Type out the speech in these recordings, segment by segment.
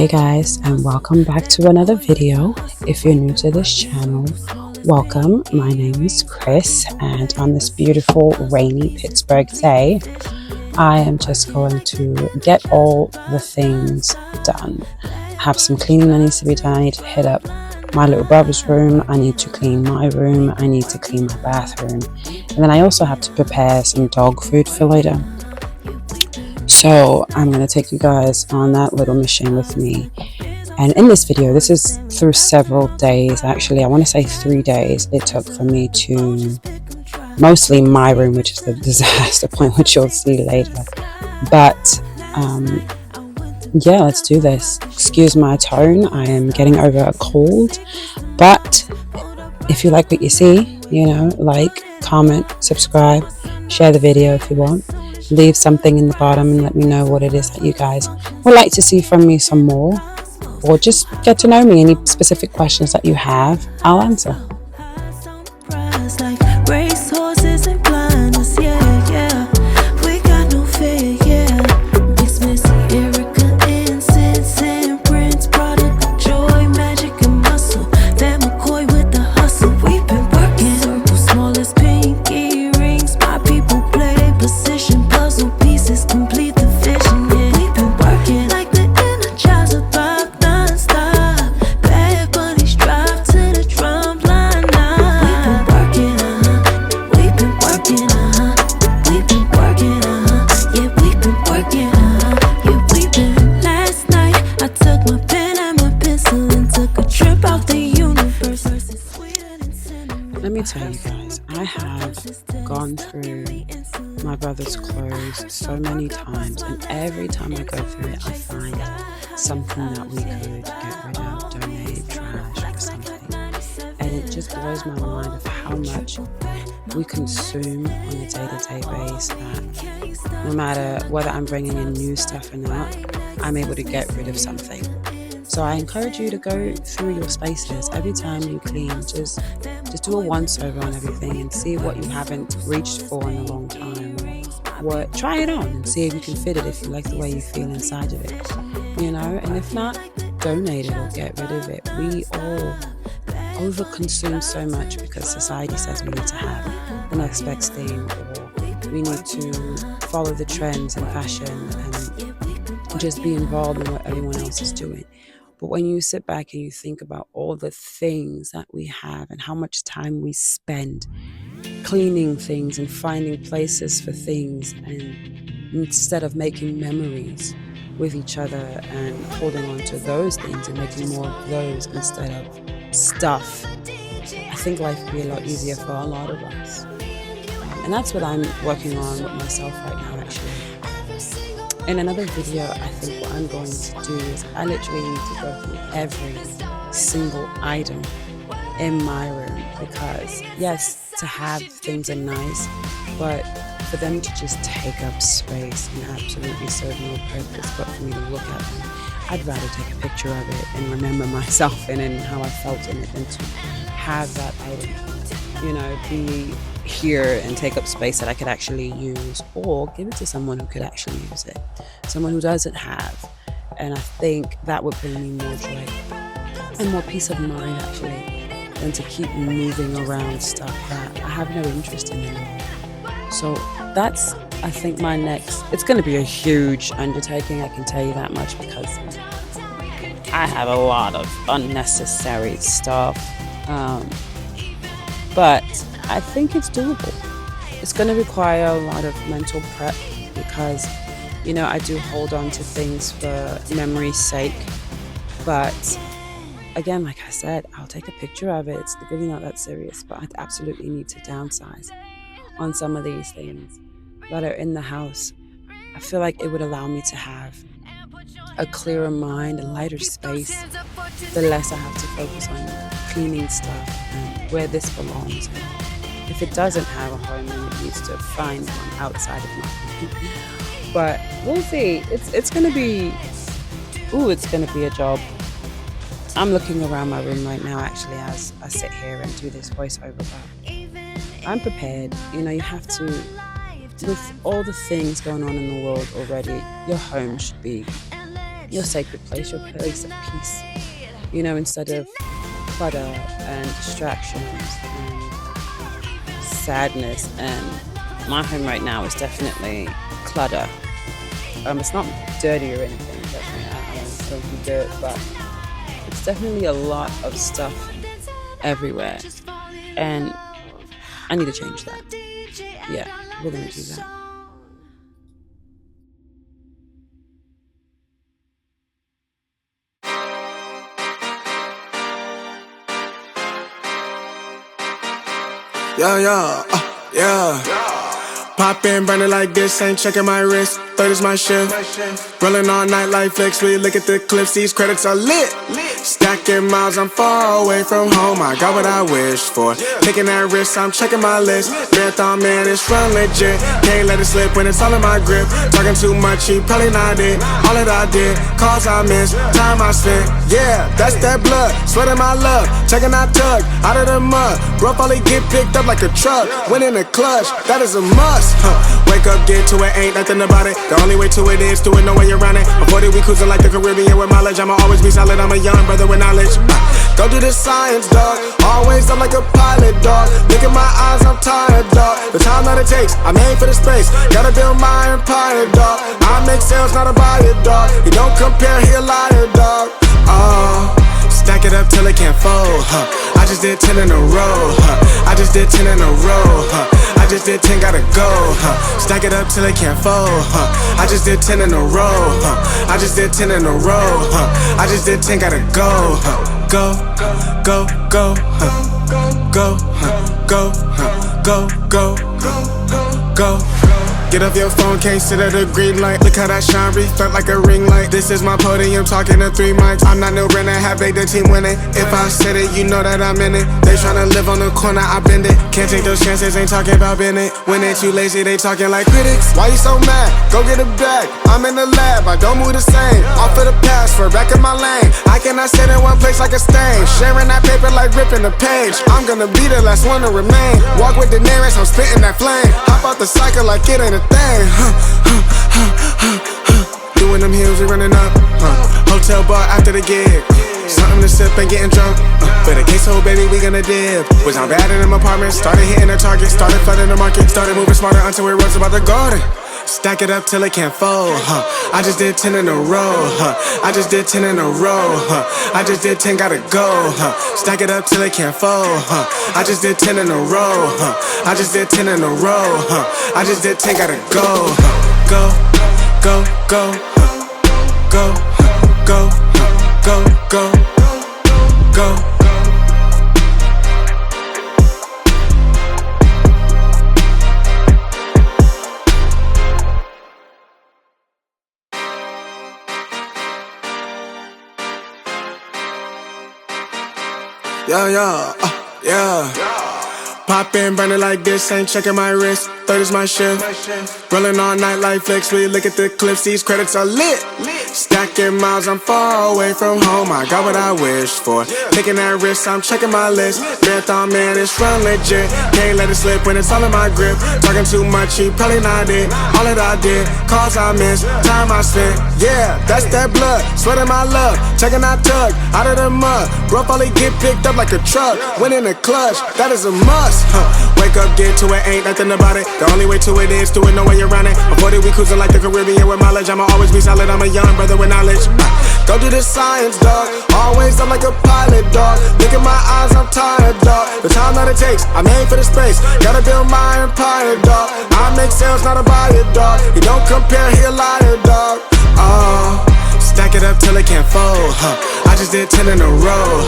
Hey guys, and welcome back to another video. If you're new to this channel, welcome. My name is Chris, and on this beautiful rainy Pittsburgh day, I am just going to get all the things done. I have some cleaning that needs to be done. I need to hit up my little brother's room. I need to clean my room. I need to clean my bathroom. And then I also have to prepare some dog food for later. So I'm going to take you guys on that little mission with me. And in this video, this is through several days. Actually, I want to say 3 days it took for me to mostly my room, which is the disaster point, which you'll see later. But yeah, let's do this. Excuse my tone. I am getting over a cold. But if you like what you see, like, comment, subscribe, share the video if you want. Leave something in the bottom and let me know what it is that you guys would like to see from me some more, or just get to know me. Any specific questions that you have, I'll answer. Let me tell you guys, I have gone through my brother's clothes so many times, and every time I go through it, I find something that we could get rid of, donate, trash, or something. And it just blows my mind of how much we consume on a day-to-day basis, that no matter whether I'm bringing in new stuff or not, I'm able to get rid of something. So I encourage you to go through your spaces every time you clean. Just do a once over on everything and see what you haven't reached for in a long time. What, try it on and see if you can fit it, if you like the way you feel inside of it. And if not, donate it or get rid of it. We all overconsume so much because society says we need to have the next best thing, or we need to follow the trends in fashion and just be involved in what everyone else is doing. But when you sit back and you think about all the things that we have and how much time we spend cleaning things and finding places for things, and instead of making memories with each other and holding on to those things and making more of those instead of stuff, I think life would be a lot easier for a lot of us. And that's what I'm working on with myself right now, actually. In another video, I think what I'm going to do is I literally need to go through every single item in my room, because yes, to have things are nice, but for them to just take up space and absolutely serve no purpose but for me to look at them, I'd rather take a picture of it and remember myself in it and how I felt in it than to have that item, be here and take up space that I could actually use, or give it to someone who could actually use it, someone who doesn't have. And I think that would bring me more joy and more peace of mind, actually, than to keep moving around stuff that I have no interest in anymore. So that's, I think, my next, it's going to be a huge undertaking, I can tell you that much, because I have a lot of unnecessary stuff, but I think it's doable. It's going to require a lot of mental prep because, I do hold on to things for memory's sake. But again, like I said, I'll take a picture of it. It's really not that serious, but I absolutely need to downsize on some of these things that are in the house. I feel like it would allow me to have a clearer mind, a lighter space, the less I have to focus on cleaning stuff and where this belongs. If it doesn't have a home, then it needs to find one outside of my home. But we'll see. It's gonna be a job. I'm looking around my room right now, actually, as I sit here and do this voiceover. But I'm prepared. You have to, with all the things going on in the world already, your home should be your sacred place, your place of peace, instead of clutter and distractions and sadness. And my home right now is definitely clutter. It's not dirty or anything, definitely. I don't feel the dirt, but it's definitely a lot of stuff everywhere. And I need to change that. Yeah, we're going to do that. Yeah. Pop in, burning like this, ain't checking my wrist. Third is my shift. Rolling all night like flex. We look at the clips, these credits are lit. Stacking miles, I'm far away from home. I got what I wish for. Taking that risk, I'm checking my list. Marathon man, it's run legit. Can't let it slip when it's all in my grip. Talking too much, he probably not it. All that I did, calls I missed, time I spent. Yeah, that's that blood, sweating my love. Checking that tug, out of the mud. Bro, probably get picked up like a truck. Went in the clutch, that is a must. Wake up, get to it, ain't nothing about it. The only way to it is do it, no way around it. Before that we cruising like the Caribbean with mileage. I'ma always be solid, I'm a young brother with knowledge. Go do the science, dog. Always up like a pilot, dog. Look at my eyes, I'm tired, dog. The time that it takes, I made for the space. Gotta build my empire, dog. I make sales, not a buyer, dog. You don't compare, he a liar, dog. Stack it up till it can't fold, I just did 10 in a row, I just did 10 in a row, I just did 10, gotta go, Stack it up till it can't fold, I just did 10 in a row, I just did 10 in a row, I just did 10, gotta go, go, go, go, go, go, go, go, go. Get off your phone, can't sit at a green light. Look how that shine reflect like a ring light. This is my podium, talking to 3 mics. I'm not no Renner, have made the team winning. If I said it, you know that I'm in it. They tryna live on the corner, I bend it. Can't take those chances, ain't talking about Bennett. When they too lazy, they talking like critics. Why you so mad? Go get a bag. I'm in the lab, I don't move the same. Off of the password, back in my lane. I cannot sit in one place like a stain. Sharing that paper like ripping the page. I'm gonna be the last one to remain. Walk with Daenerys, I'm spitting that flame. Hop out the cycle like it ain't a thing. Doing them heels, we running up. Hotel bar after the gig. Something to sip and getting drunk. For the queso, baby, we gonna dip. Was on bad in them apartments. Started hitting the target. Started flooding the market. Started moving smarter until it runs about the garden. Stack it up till it can't fold, I just did 10 in a row, I just did 10 in a row, I just did 10, gotta go, Stack it up till it can't fold, I just did 10 in a row, I just did 10 in a row, I just did 10, gotta go, go, go, go, go, go, go, go, go. Yeah. Pop in, burning like this, ain't checking my wrist. Third is my shift. Rolling all night like flex. We look at the clips, these credits are lit. Stacking miles, I'm far away from home. I got what I wish for. Taking that risk, I'm checking my list. Marathon man, it's run legit. Can't let it slip when it's all in my grip. Talking too much, he probably not it. All that I did, calls I missed, time I spent. Yeah, that's that blood, sweating my love. Checking that tug, out of the mud. Bro, probably get picked up like a truck. Went in the clutch, that is a must. Wake up, get to it, ain't nothing about it. The only way to it is do it, no way around it. Before that we cruising like the Caribbean with mileage. I'ma always be solid, I'm a young brother with knowledge. Go do the science, dog. Always up like a pilot, dog. Look at my eyes, I'm tired, dog. The time that it takes, I made for the space. Gotta build my empire, dog. I make sales, not a buyer, dog. You don't compare, he a liar, dog. Stack it up till it can't fold, I just did 10 in a row,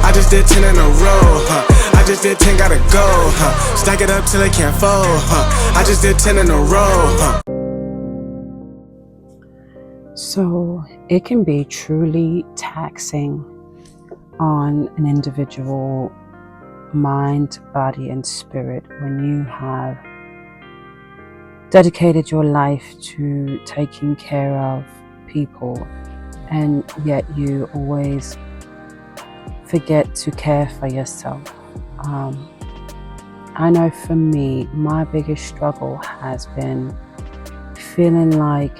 I just did 10 in a row, I just did 10, gotta go, Stack it up till it can't fold, I just did 10 in a row. So it can be truly taxing on an individual mind, body, and spirit when you have dedicated your life to taking care of people, and yet you always forget to care for yourself. I know for me, my biggest struggle has been feeling like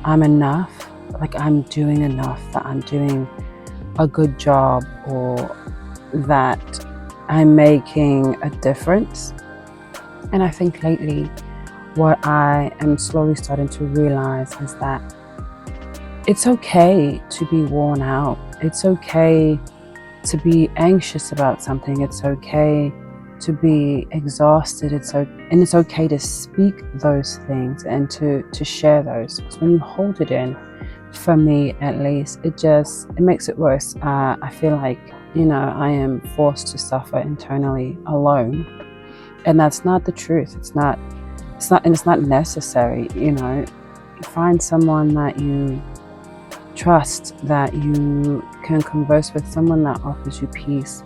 I'm enough like I'm doing enough, that I'm doing a good job, or that I'm making a difference. And I think lately what I am slowly starting to realize is that it's okay to be worn out. It's okay to be anxious about something. It's okay to be exhausted. It's okay to speak those things and to share those. Because when you hold it in, for me at least, it makes it worse. I feel like, I am forced to suffer internally alone, and that's not the truth. It's not, and it's not necessary. Find someone that you trust, that you can converse with, someone that offers you peace.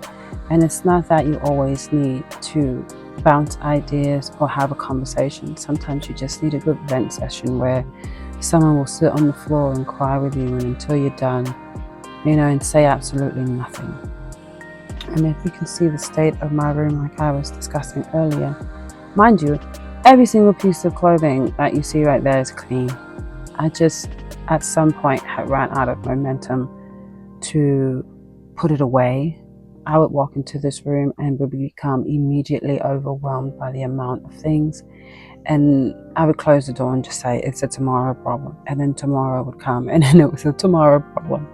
And it's not that you always need to bounce ideas or have a conversation. Sometimes you just need a good vent session where someone will sit on the floor and cry with you, and until you're done, and say absolutely nothing. And if you can see the state of my room, like I was discussing earlier, mind you, every single piece of clothing that you see right there is clean. I just, at some point, had ran out of momentum to put it away. I would walk into this room and would become immediately overwhelmed by the amount of things. And I would close the door and just say, it's a tomorrow problem. And then tomorrow would come, and then it was a tomorrow problem.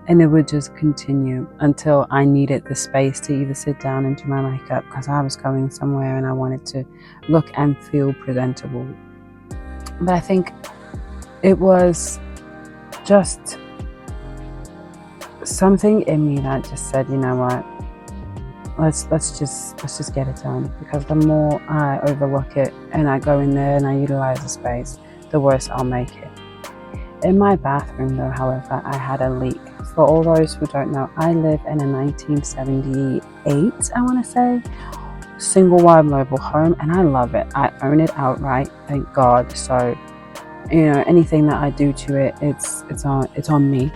And it would just continue until I needed the space to either sit down and do my makeup, because I was going somewhere and I wanted to look and feel presentable. But I think it was just something in me that just said, you know what, let's just get it done. Because the more I overlook it and I go in there and I utilize the space, the worse I'll make it. In my bathroom though, however, I had a leak. For all those who don't know, I live in a 1978, I want to say, single wide mobile home, and I love it. I own it outright, thank God. So, anything that I do to it, it's on me.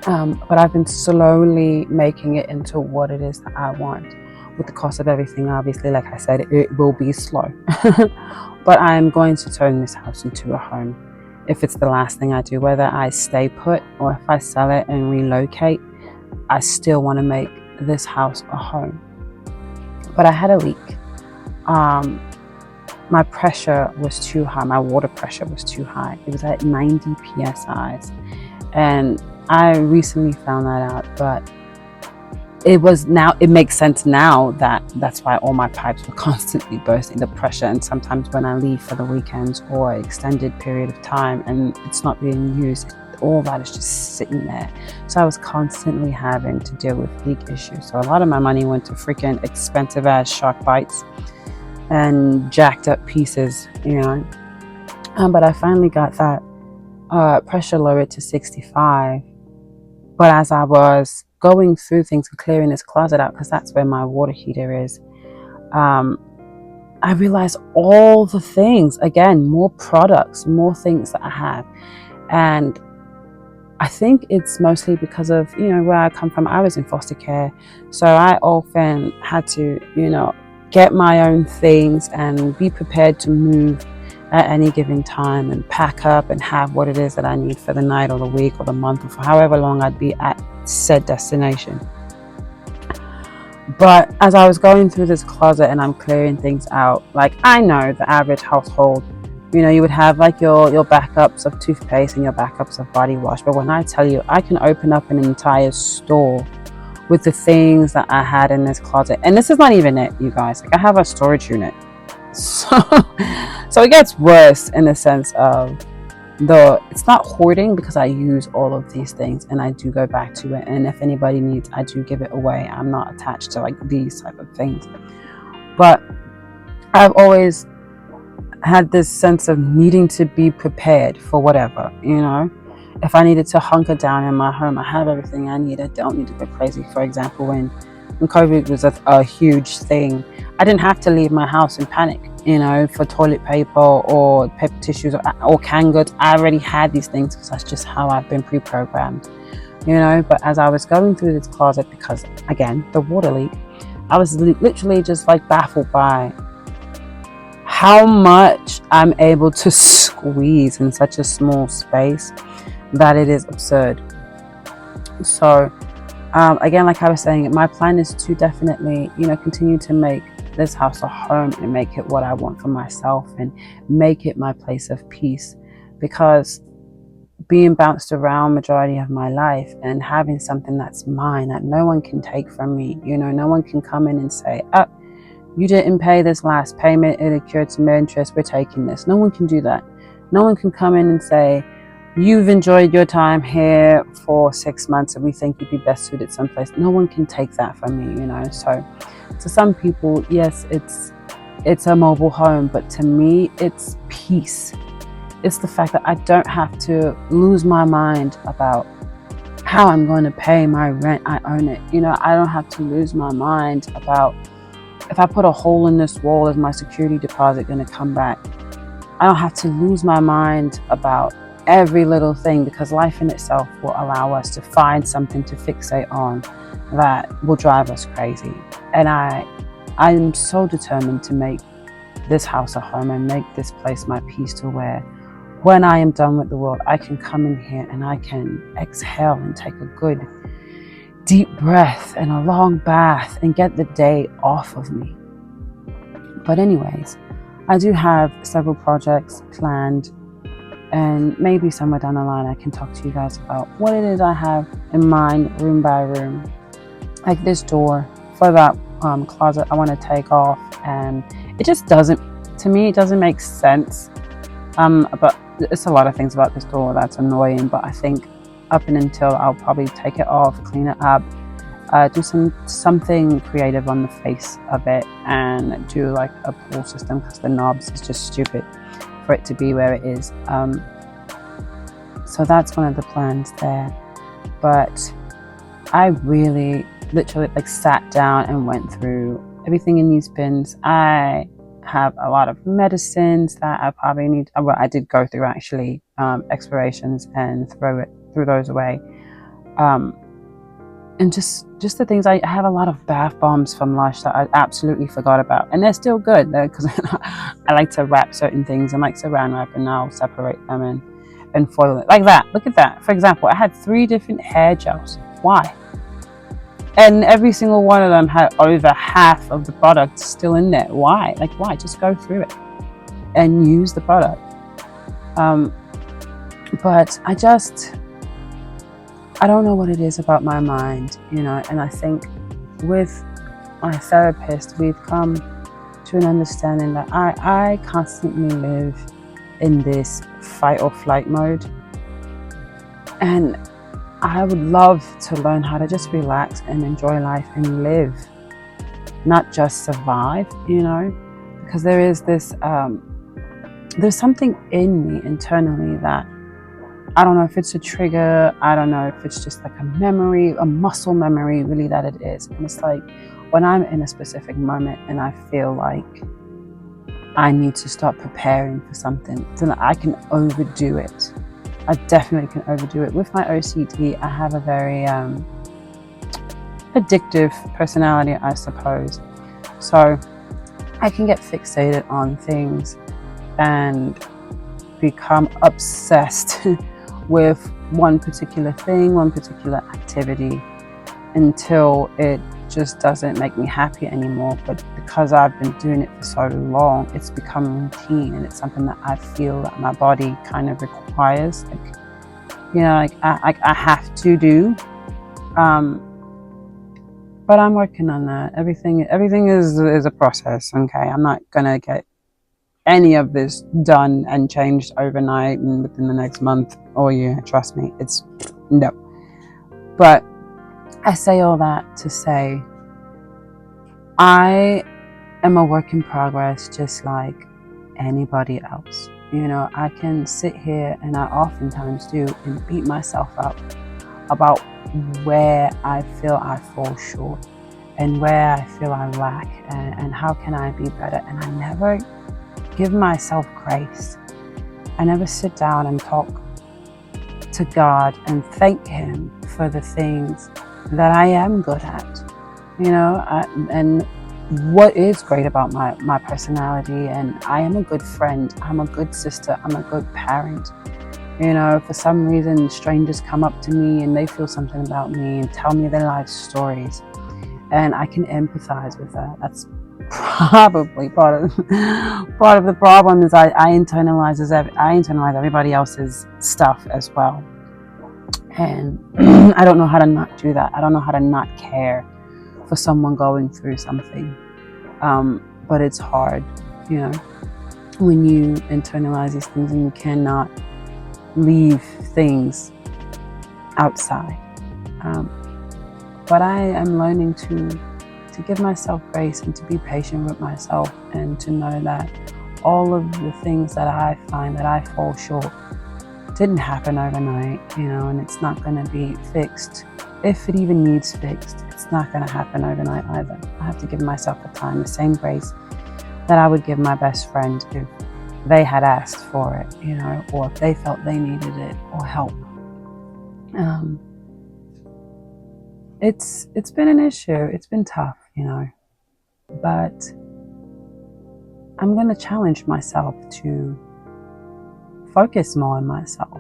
But I've been slowly making it into what it is that I want. With the cost of everything, obviously, like I said, it will be slow. But I'm going to turn this house into a home. If it's the last thing I do, whether I stay put or if I sell it and relocate, I still want to make this house a home. But I had a leak. My pressure was too high. My water pressure was too high. It was at 90 psi's. And I recently found that out, but it makes sense now that's why all my pipes were constantly bursting, the pressure. And sometimes when I leave for the weekends or an extended period of time and it's not being used, all that is just sitting there. So I was constantly having to deal with leak issues. So a lot of my money went to freaking expensive ass shark bites and jacked up pieces, but I finally got that pressure lowered to 65. But as I was going through things and clearing this closet out, because that's where my water heater is, I realized all the things, again, more products, more things that I have. And I think it's mostly because of, where I come from. I was in foster care. So I often had to, get my own things and be prepared to move at any given time and pack up and have what it is that I need for the night or the week or the month or for however long I'd be at said destination. But as I was going through this closet and I'm clearing things out, like I know the average household, you would have like your backups of toothpaste and your backups of body wash. But when I tell you, I can open up an entire store with the things that I had in this closet. And this is not even it, you guys. Like I have a storage unit. So it gets worse in the sense of it's not hoarding, because I use all of these things and I do go back to it. And if anybody needs, I do give it away. I'm not attached to like these type of things. But I've always had this sense of needing to be prepared for whatever, If I needed to hunker down in my home, I have everything I need. I don't need to go crazy. For example, when COVID was a huge thing, I didn't have to leave my house in panic, for toilet paper or paper tissues or canned goods. I already had these things because that's just how I've been pre-programmed, But as I was going through this closet, because again, the water leak, I was literally just like baffled by how much I'm able to squeeze in such a small space. that it is absurd. So again, like I was saying, my plan is to definitely, continue to make this house a home and make it what I want for myself and make it my place of peace, because being bounced around majority of my life and having something that's mine that no one can take from me, no one can come in and say, oh, you didn't pay this last payment, it accrued some interest, we're taking this. No one can do that. No one can come in and say, you've enjoyed your time here for 6 months and we think you'd be best suited someplace. No one can take that from me, So to some people, yes, it's a mobile home, but to me, it's peace. It's the fact that I don't have to lose my mind about how I'm going to pay my rent. I own it. I don't have to lose my mind about if I put a hole in this wall, is my security deposit going to come back? I don't have to lose my mind about every little thing, because life in itself will allow us to find something to fixate on that will drive us crazy. And I'm so determined to make this house a home and make this place my peace, to where when I am done with the world, I can come in here and I can exhale and take a good deep breath and a long bath and get the day off of me. But anyways, I do have several projects planned, and maybe somewhere down the line I can talk to you guys about what it is I have in mind, room by room. Like this door for that closet I want to take off, and it just doesn't, to me, it doesn't make sense. But it's a lot of things about this door that's annoying, but I think up and until I'll probably take it off, clean it up, do something creative on the face of it, and do like a pull system, because the knobs is just stupid for it to be where it is. So that's one of the plans there. But I really literally sat down and went through everything in these bins. I have a lot of medicines that I probably need. Well, I did go through actually expirations and threw those away. And just the things, I have a lot of bath bombs from Lush that I absolutely forgot about, and they're still good because I like to wrap certain things and like saran wrap, and I'll separate them and foil it like that. Look at that. For example, I had 3 different hair gels. Why? And every single one of them had over half of the product still in there. Why? Why? Just go through it and use the product. But I don't know what it is about my mind, and I think with my therapist, we've come to an understanding that I constantly live in this fight or flight mode. And I would love to learn how to just relax and enjoy life and live, not just survive, because there is this, there's something in me internally that, I don't know if it's a trigger, I don't know if it's just like a memory, a muscle memory really that it is. And it's like when I'm in a specific moment and I feel like I need to start preparing for something, then I can overdo it. I definitely can overdo it. With my OCD, I have a very addictive personality, I suppose. So I can get fixated on things and become obsessed with one particular thing, one particular activity, until it just doesn't make me happy anymore. But because I've been doing it for so long, it's become routine, and it's something that I feel that my body kind of requires. I have to do. But I'm working on that. Everything is a process. Okay, I'm not gonna get any of this done and changed overnight and within the next month or year. Trust me, it's no. But I say all that to say I am a work in progress, just like anybody else. I can sit here, and I oftentimes do, and beat myself up about where I feel I fall short and where I feel I lack, and how can I be better. And I never give myself grace. I never sit down and talk to God and thank Him for the things that I am good at, and what is great about my personality. And I am a good friend, I'm a good sister, I'm a good parent. You know, for some reason, strangers come up to me and they feel something about me and tell me their life stories. And I can empathize with that. That's probably part of the problem is I internalize everybody else's stuff as well. And I don't know how to not do that. I don't know how to not care for someone going through something. But it's hard, you know, when you internalize these things and you cannot leave things outside. But I am learning to give myself grace and to be patient with myself, and to know that all of the things that I find that I fall short didn't happen overnight, you know, and it's not going to be fixed. If it even needs fixed, it's not going to happen overnight either. I have to give myself the time, the same grace that I would give my best friend if they had asked for it, you know, or if they felt they needed it or help. It's been an issue. It's been tough, you know, but I'm going to challenge myself to focus more on myself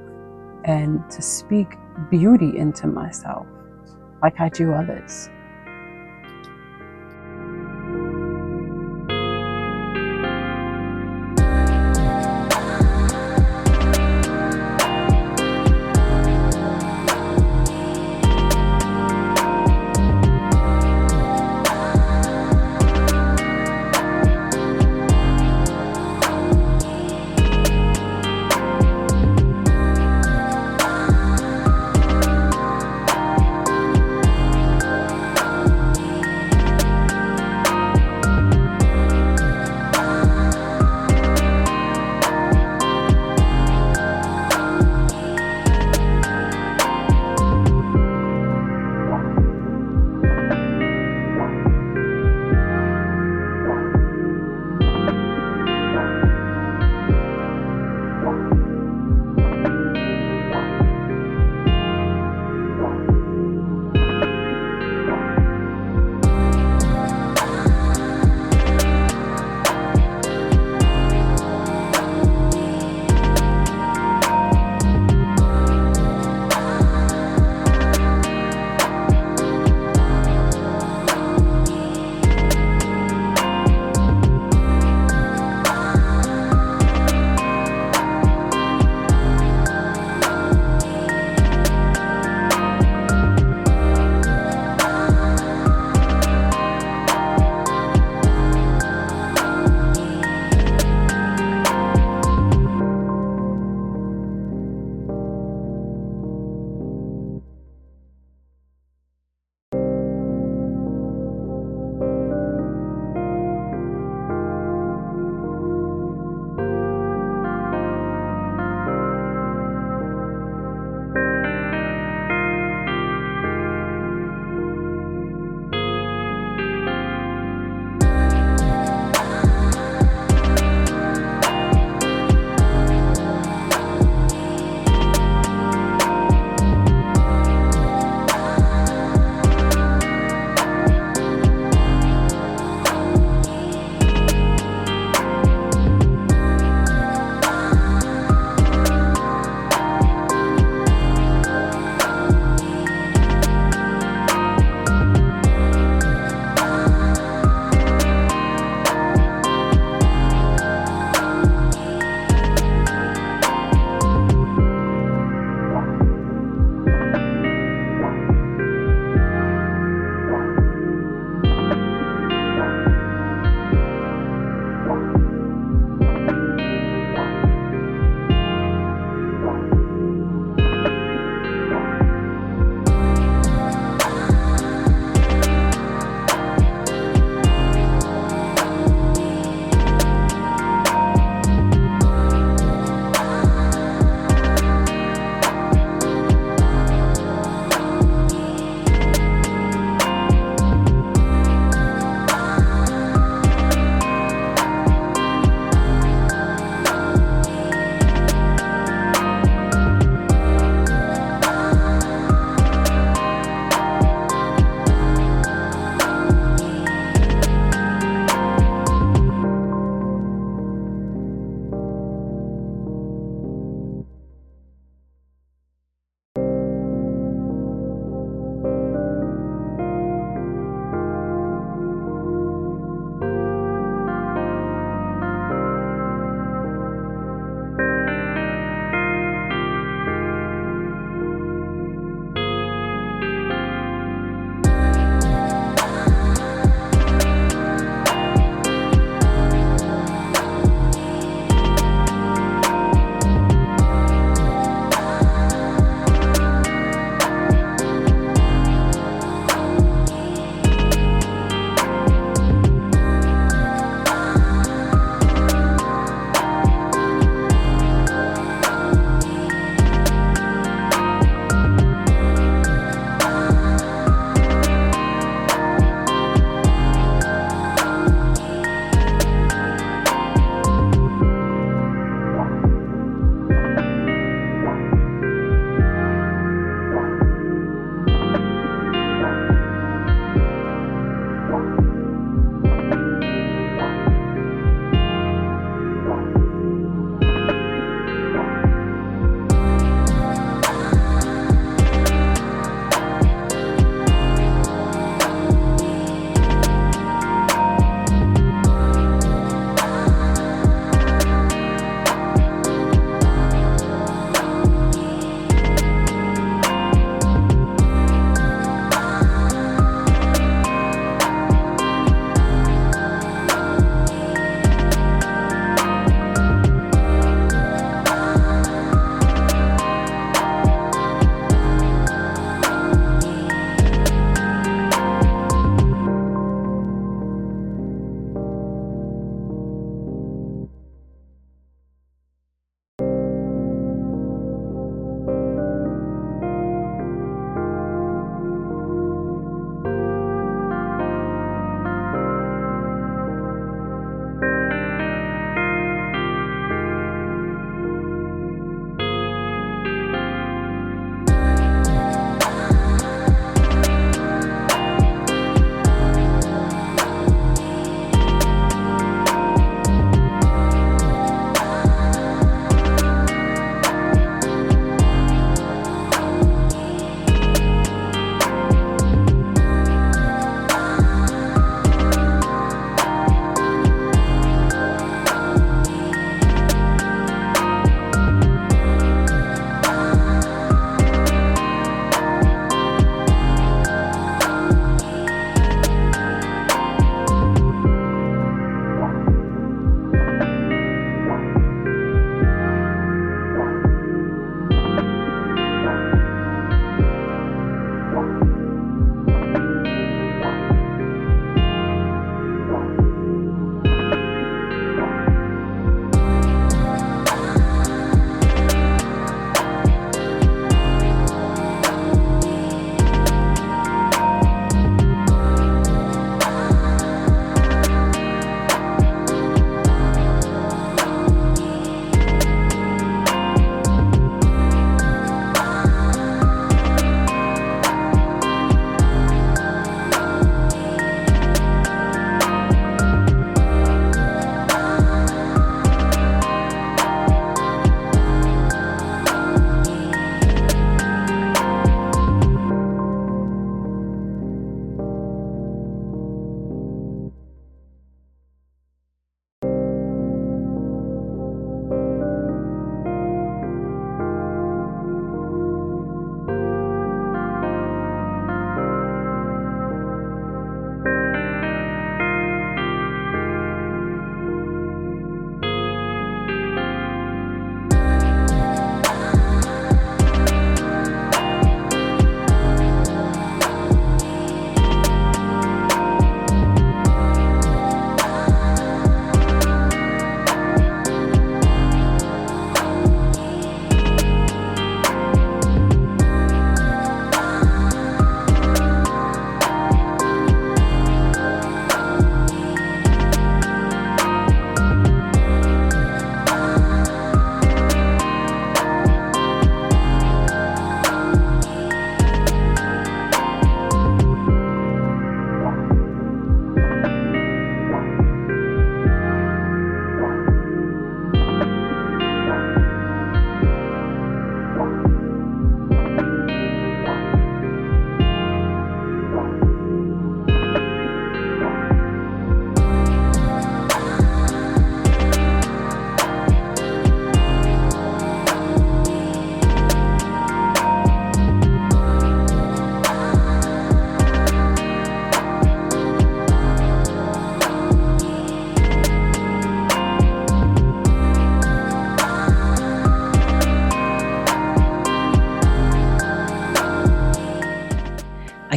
and to speak beauty into myself like I do others.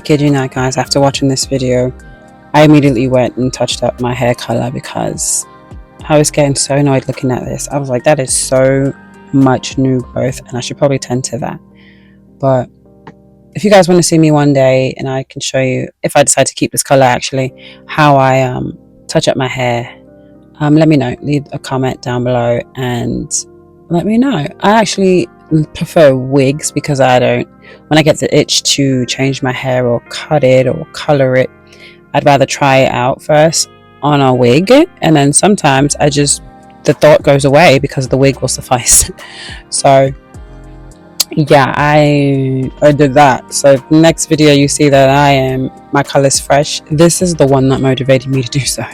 kid you not, guys, after watching this video, I immediately went and touched up my hair color because I was getting so annoyed looking at this. I was like, that is so much new growth and I should probably tend to that. But if you guys want to see me one day, and I can show you, if I decide to keep this color actually, how I touch up my hair, let me know. Leave a comment down below and let me know. I actually prefer wigs because I don't, when I get the itch to change my hair or cut it or color it, I'd rather try it out first on a wig, and then sometimes the thought goes away because the wig will suffice. So yeah, I did that. So next video you see that my color's fresh. This is the one that motivated me to do so.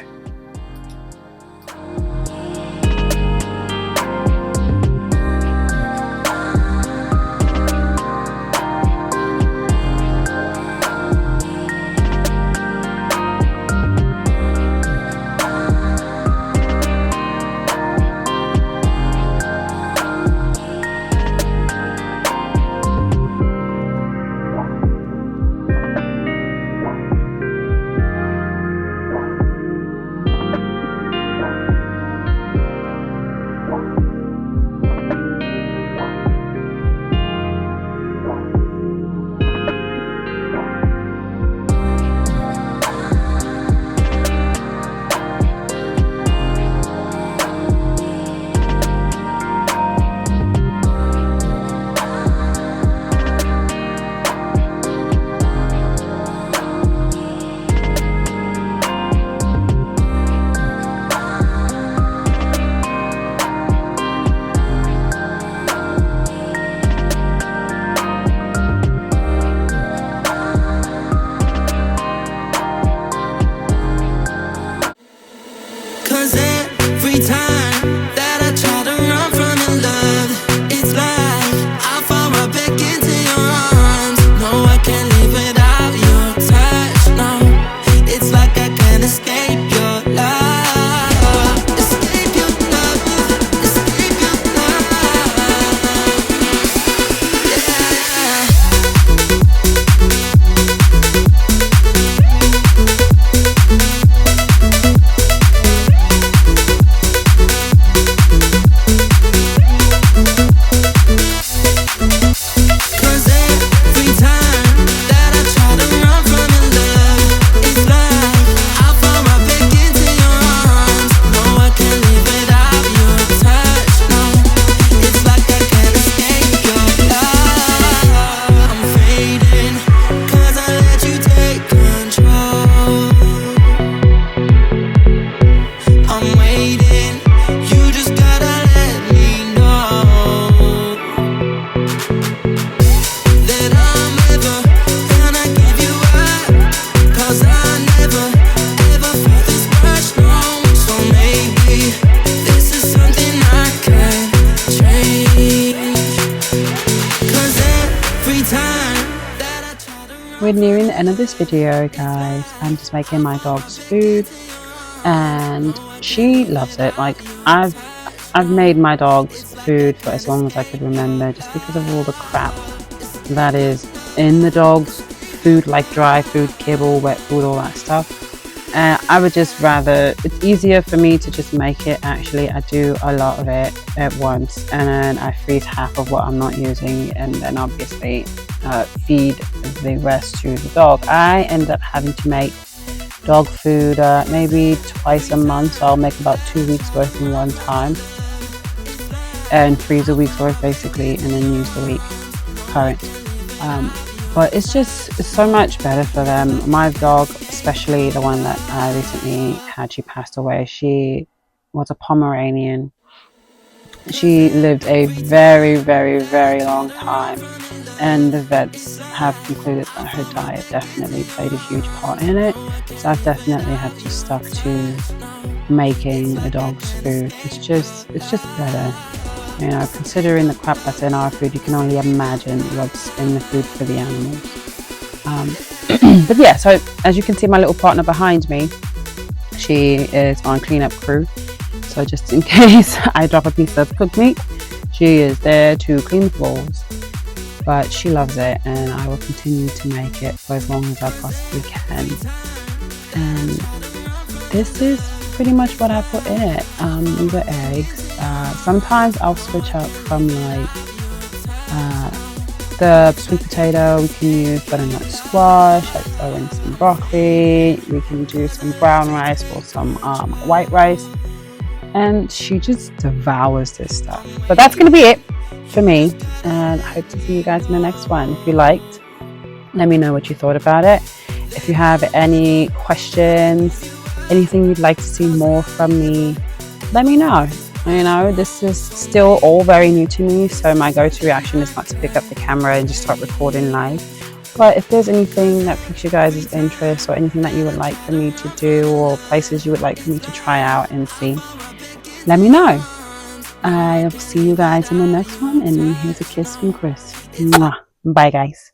We're nearing the end of this video, guys. I'm just making my dog's food and she loves it. Like I've made my dog's food for as long as I could remember, just because of all the crap that is in the dog's food, like dry food, kibble, wet food, all that stuff. I would just rather, it's easier for me to just make it. Actually, I do a lot of it at once and then I freeze half of what I'm not using and then obviously feed the rest to the dog. I end up having to make dog food maybe twice a month, so I'll make about 2 weeks worth in one time and freeze a week's worth basically, and then use the week current. But it's so much better for them. My dog, especially the one that I recently had, she passed away. She was a Pomeranian. She lived a very, very, very long time, and the vets have concluded that her diet definitely played a huge part in it. So I've definitely had to stuck to making the dog's food. It's just better. You know, considering the crap that's in our food, you can only imagine what's in the food for the animals. But yeah, so as you can see, my little partner behind me, she is on cleanup crew. So just in case I drop a piece of cooked meat, she is there to clean the floors. but she loves it, and I will continue to make it for as long as I possibly can. And this is pretty much what I put in it. These are eggs. Sometimes I'll switch up from like the sweet potato. We can use butternut squash. I throw in some broccoli. We can do some brown rice or some white rice. And she just devours this stuff. But that's going to be it for me. And I hope to see you guys in the next one. If you liked, let me know what you thought about it. If you have any questions, anything you'd like to see more from me, let me know. You know, this is still all very new to me, so my go-to reaction is not to pick up the camera and just start recording live. But if there's anything that piques you guys' interest, or anything that you would like for me to do, or places you would like for me to try out and see, let me know. I'll see you guys in the next one, and here's a kiss from Chris. Mwah. Bye guys.